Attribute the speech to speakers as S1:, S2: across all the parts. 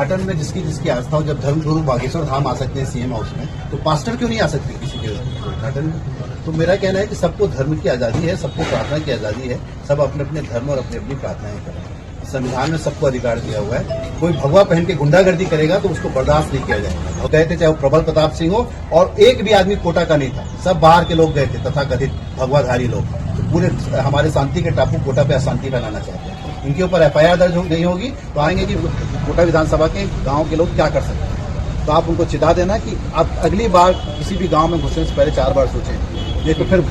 S1: उद्घाटन में जिसकी जिसकी आस्था हो, जब धर्मगुरु बागेश्वर धाम आ सकते हैं सीएम हाउस में, तो पास्टर क्यों नहीं आ सकते किसी के उद्घाटन में? तो मेरा कहना है कि सबको धर्म की आजादी है, सबको प्रार्थना की आजादी है, सब अपने अपने धर्म और अपनी अपनी प्रार्थनाएं करें। संविधान में सबको अधिकार दिया हुआ है। कोई भगवा पहन के गुंडागर्दी करेगा तो उसको बर्दाश्त नहीं किया जाएगा। और गए थे चाहे वो प्रबल प्रताप सिंह हो, और एक भी आदमी कोटा का नहीं था, सब बाहर के लोग गए थे, तथाकथित भगवाधारी लोग। तो पूरे हमारे शांति के टापू कोटा पे अशांति फैलाना चाहते हैं। इनके ऊपर एफआईआर दर्ज नहीं होगी तो आएंगे कि कोटा विधानसभा के गांव के लोग क्या कर सकते हैं। तो आप उनको चिता देना कि आप अगली बार किसी भी गांव में घुसने से पहले 4 बार सोचें। ये तो फिर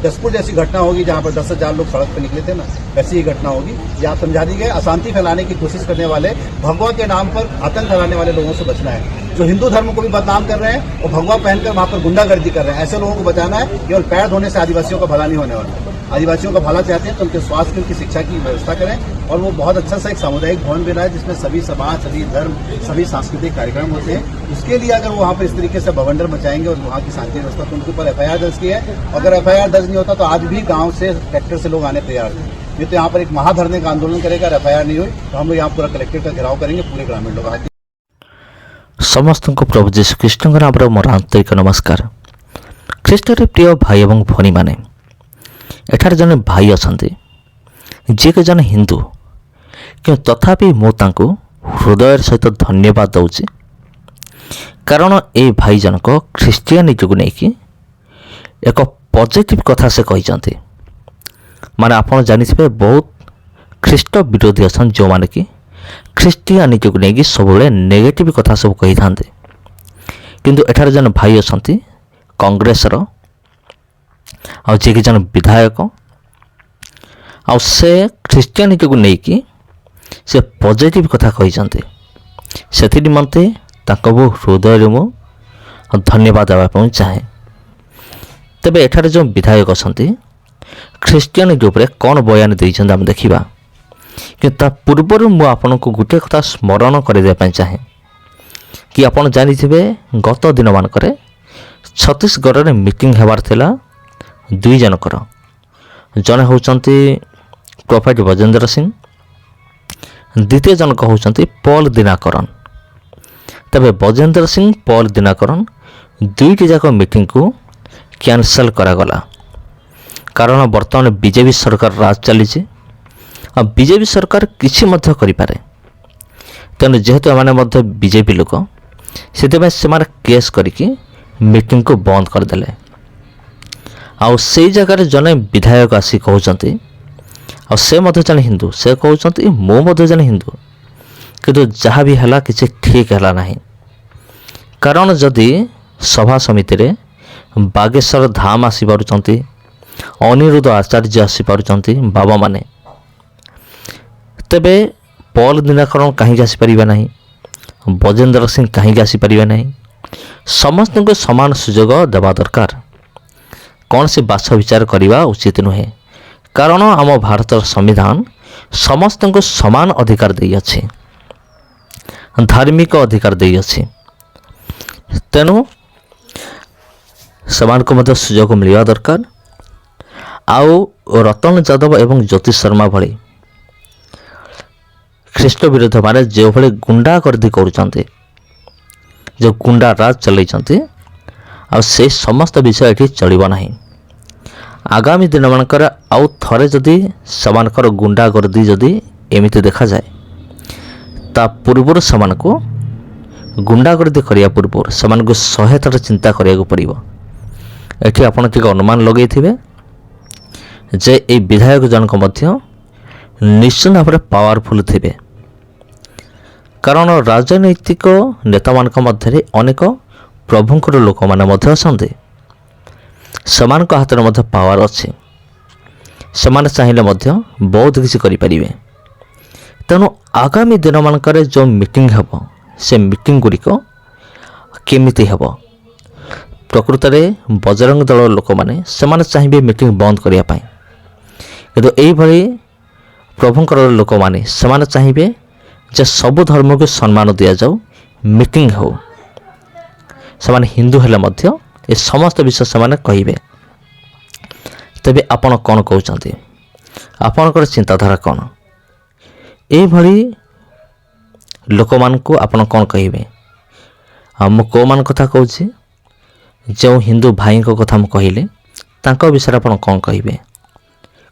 S1: दसपुर जैसी घटना होगी जहां पर 10,000 लोग सड़क पर निकले थे ना, वैसी ही घटना होगी। ये आप समझा दी गए, अशांति फैलाने की कोशिश करने वाले, भगवा के नाम पर आतंक फैलाने वाले लोगों से बचना है। जो हिंदू धर्म को भी बदनाम कर रहे हैं और भगवा पहनकर वहां पर गुंडागर्दी कर रहे हैं, ऐसे लोगों को बचाना है। केवल पैर धोने से आदिवासियों का भला नहीं होने वाला। आदिवासियों का भला चाहते हैं तो उनके स्वास्थ्य, उनकी शिक्षा की व्यवस्था करें। और वो बहुत अच्छा सा एक सामुदायिक भवन भी रहा है जिसमें सभी समाज, सभी धर्म, सभी सांस्कृतिक कार्यक्रम होते हैं। उसके लिए अगर वो वहाँ पर इस तरीके से बवंडर मचाएंगे और वहाँ की शांति व्यवस्था, तो उनके ऊपर एफआईआर दर्ज की है। अगर एफआईआर दर्ज नहीं होता तो आज भी गांव से ट्रैक्टर से लोग आने तैयार थे। ये तो यहाँ पर एक महाधरने का आंदोलन करेगा। एफआईआर नहीं हुई तो हम लोग यहाँ पूरा कलेक्ट्रेट का घेराव करेंगे, पूरे ग्रामीण लोग आके।
S2: समस्त को प्रभु जीशु कृष्ण नाम मोर आंतरिक नमस्कार। ख्रीष्टर प्रिय भाई एवं भौणी मैंने एठार जन भाई अच्छा जी के जन हिंदू कि तथापि मु तांको हृदय सहित धन्यवाद दूची, कारण ए भाई जनक ख्रीष्टियानिटी को लेकिन एक पॉजिटिव कथा से कहते। माने आप जानिथे बहुत ख्रीष्ट विरोधी अच्छा जो मैंने कि ख्रीष्टियानिटी को लेकिन सब नेगेटिव कथा सब कही था, किंतु एठार जन भाई अच्छा कांग्रेसर आ जी जन विधायक आ से ख्रीष्टियानिटी को लेकिन से पॉजिटिव कथा कहते। से निमंते वो हृदय मु धन्यवाद देवाई चाहे। तेबे एठार जो विधायक अच्छा ख्रीष्टियानिटी उपरे कौन बयान देइछन हम देखिबा, कि ता पूर्वर मु आपन को गुटे कथा स्मरण करदेबा चाहे कि आपन जानिथिबे गत दिन मानकरे छत्तीसगढ़ में मीटिंग हेबार थिला 2 जनकर। जने होचंती प्रोफेट बजेंद्र सिंह, द्वितीय जनक होचंती पॉल दिनाकरन। तबे बजेंद्र सिंह, पॉल दिनाकरन दुईटी जाक मीटिंग को कैंसल करागला, कारण बर्तमान बीजेपी सरकार राज चली। बीजेपी सरकार किसी मध्य करिपारे, तेणु जेहेतु एमाने बीजेपी लोक से केस करके मीटिंग को बंद करदेले। आउ से जगह जने विधायक आसी कहते, और से जन हिंदू, से कहते मो जन हिंदू, किंतु जहाँ भी है किसी ठीक है ना। कारण जदि सभा समिति रे बागेश्वर धाम आसी पारुचंती, अनिरुद्ध आचार्य आसी पारुचंती बाबा माने, तेबे पॉल दिनाकरण कहीं आसी परिबे नहीं, बजेंद्र सिंह कहीं आसी परिबे नहीं। समस्त को समान सुजोग देवा दरकार। कौन से बाछ विचार करवा उचित नुहे, कारण आम भारत संविधान समस्त को समान अधिकार दे अच्छे, धार्मिक अधिकार दे अच्छे। तेणु समान को मध्य सुजोग मिलवा दरकार। आउ रतन यादव एवं ज्योति शर्मा भली ख्रीष्ट विरोध माने जो भले गुंडागर्दी करुचंते, जो गुंडा राज चलते, आ से समस्त विषय ये चलिबा नहीं। आगामी दिन मानकर आउ थरे जदि समानकर गुंडागर्दी जदि एमिति देखा जाए, ता पूर्वर समान को गुंडागर्दी करिया पूर्व समान को सहायतार चिंता करिया पड़िबो। एठी आपण टिके अनुमान लगै थिबे जे ए विधायक जनक मध्य निश्चित भाव पावरफुल थिबे, कारण राजनैतिक नेता मानक मध्य अनेक प्रभुंकर लोक माने मध्य अछंती, समान को हाथ में पावर अच्छे, समान चाहिए बहुत किसी करें। तेणु आगामी दिन मानक जो मीटिंग हम से मीटिंग गुड़िक केमिति हम, प्रकृत में बजरंग दल लोक मैंने चाहिए मीटिंग बंद करने, किंतु यही प्रभुंकर लोक मैंने चाहिए जे सबु धर्म को सम्मान दि जाऊ, मीटिंग हो। से हिंदू हेले मध्य ये समस्त विषय से कहे। तेबे आपण कौन कहते, आपणकर चिंताधारा कौन? ये ଲୋକମାନଙ୍କୁ ଆପଣ କ'ଣ କହିବେ? ଆଉ ମୁଁ କେଉଁମାନଙ୍କ କଥା କହୁଛି? ଯେଉଁ ହିନ୍ଦୁ ଭାଇଙ୍କ କଥା ମୁଁ କହିଲି ତାଙ୍କ ବିଷୟରେ ଆପଣ କ'ଣ କହିବେ?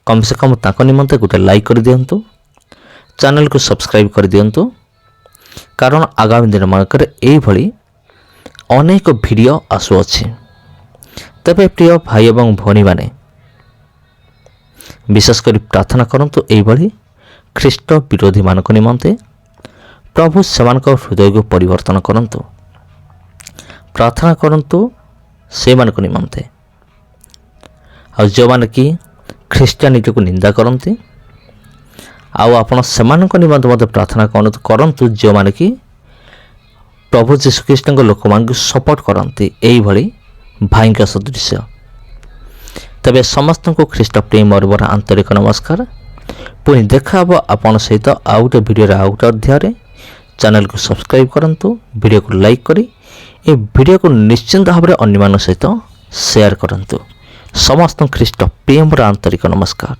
S2: କମ୍ ସେ କମ୍ ତାଙ୍କ ନିମନ୍ତେ ଗୋଟେ ଲାଇକ୍ କରିଦିଅନ୍ତୁ, ଚ୍ୟାନେଲକୁ ସବସ୍କ୍ରାଇବ୍ କରିଦିଅନ୍ତୁ, କାରଣ ଆଗାମୀ ଦିନମାନଙ୍କରେ ଏଇଭଳି ଅନେକ ଭିଡ଼ିଓ ଆସୁଅଛି। ତେବେ ପ୍ରିୟ ଭାଇ ଏବଂ ଭଉଣୀମାନେ, ବିଶେଷ କରି ପ୍ରାର୍ଥନା କରନ୍ତୁ ଏଇଭଳି ଖ୍ରୀଷ୍ଟ ବିରୋଧୀମାନଙ୍କ ନିମନ୍ତେ। ପ୍ରଭୁ ସେମାନଙ୍କ ହୃଦୟକୁ ପରିବର୍ତ୍ତନ କରନ୍ତୁ। ପ୍ରାର୍ଥନା କରନ୍ତୁ ସେମାନଙ୍କ ନିମନ୍ତେ। ଆଉ ଯେଉଁମାନେ କି ଖ୍ରୀଷ୍ଟିଆନିଟିକୁ ନିନ୍ଦା କରନ୍ତି, ଆଉ ଆପଣ ସେମାନଙ୍କ ନିମନ୍ତେ ମଧ୍ୟ ପ୍ରାର୍ଥନା କରନ୍ତୁ ଯେଉଁମାନେ କି ପ୍ରଭୁ ଯୀଶୁଖ୍ରୀଷ୍ଟଙ୍କ ଲୋକମାନଙ୍କୁ ସପୋର୍ଟ କରନ୍ତି ଏଇଭଳି ଭାଇଙ୍କ ସଦୃଶ୍ୟ। ତେବେ ସମସ୍ତଙ୍କୁ ଖ୍ରୀଷ୍ଟ ପ୍ରେମର ମୋର ଆନ୍ତରିକ ନମସ୍କାର। ପୁଣି ଦେଖା ହେବ ଆପଣଙ୍କ ସହିତ ଆଉ ଗୋଟେ ଭିଡ଼ିଓରେ ଆଉ ଗୋଟେ ଅଧ୍ୟାୟରେ। ଚ୍ୟାନେଲକୁ ସବସ୍କ୍ରାଇବ୍ କରନ୍ତୁ, ଭିଡ଼ିଓକୁ ଲାଇକ୍ କରି ଏ ଭିଡ଼ିଓକୁ ନିଶ୍ଚିନ୍ତ ଭାବରେ ଅନ୍ୟମାନଙ୍କ ସହିତ ସେୟାର କରନ୍ତୁ। ସମସ୍ତଙ୍କୁ ଖ୍ରୀଷ୍ଟ ପ୍ରେମର ଆନ୍ତରିକ ନମସ୍କାର।